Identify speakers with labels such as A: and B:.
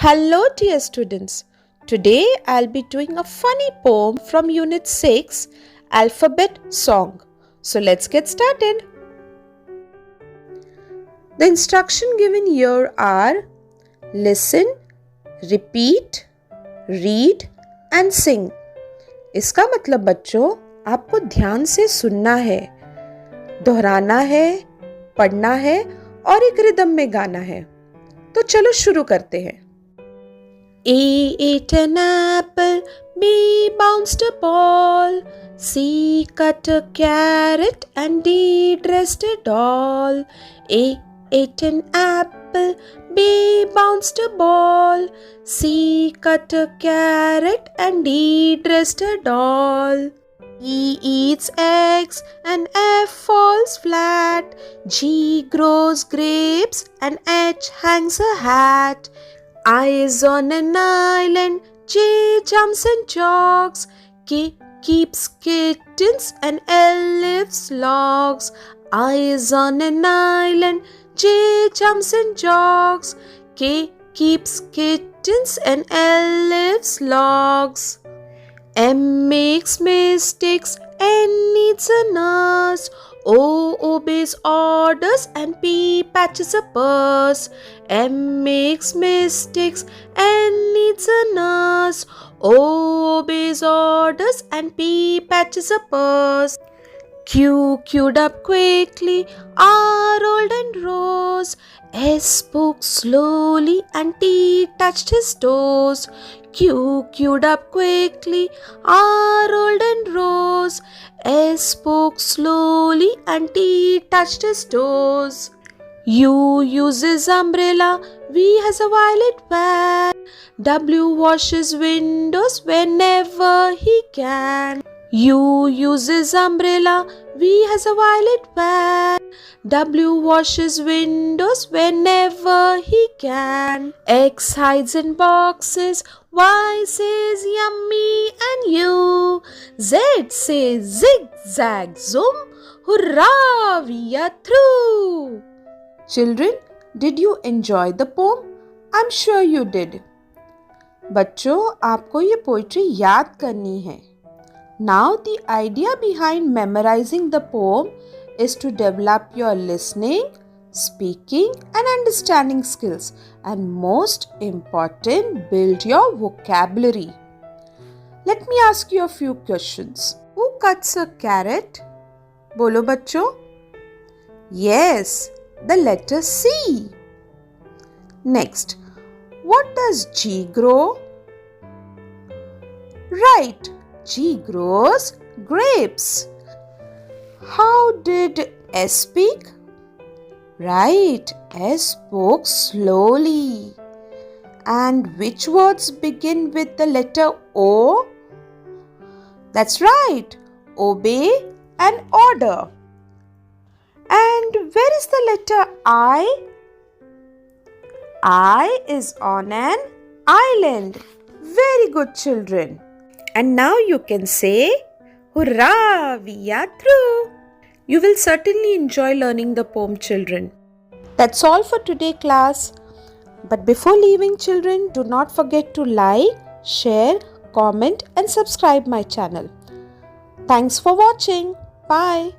A: Hello dear students. Today I'll be doing a funny poem from Unit 6, Alphabet Song. So let's get started. The instruction given here are listen, repeat, read and sing. इसका मतलब बच्चों आपको ध्यान से सुनना है, दोहराना है, पढ़ना है और एक रिदम में गाना है। तो चलो शुरू करते हैं। A ate an apple, B bounced a ball, C cut a carrot and D dressed a doll. A ate an apple, B bounced a ball, C cut a carrot and D dressed a doll. E eats eggs and F falls flat, G grows grapes and H hangs a hat. I is on an island, J jumps and jogs, K keeps kittens and L lifts logs. I is on an island, J jumps and jogs, K keeps kittens and L lifts logs. M makes mistakes, N needs a nurse, O obeys orders and P patches a purse. M makes mistakes, N needs a nurse, O obeys orders and P patches a purse. Q queued up quickly, R rolled and rose, S spoke slowly and T touched his toes. Q queued up quickly, R rolled and rose, S spoke slowly and T touched his toes. U uses umbrella, V has a violet van, W washes windows whenever he can. U uses umbrella, V has a violet van, W washes windows whenever he can. X hides in boxes, Y says yummy and U, Z says zigzag zoom, hurrah, we are through. Children, did you enjoy the poem? I'm sure you did. बच्चों, आपको ये poetry याद करनी है. Now the idea behind memorizing the poem is to develop your listening, speaking and understanding skills, and most important, build your vocabulary. Let me ask you a few questions. Who cuts a carrot? Bolo bachcho. Yes, the letter C. Next, what does G grow? Right, G grows grapes. How did S speak? Right, S spoke slowly. And which words begin with the letter O? That's right, obey and order. And where is the letter I? I is on an island. Very good, children. And now you can say, hurrah, we are through. You will certainly enjoy learning the poem, children. That's all for today, class. But before leaving, children, do not forget to like, share, comment and subscribe my channel. Thanks for watching. Bye.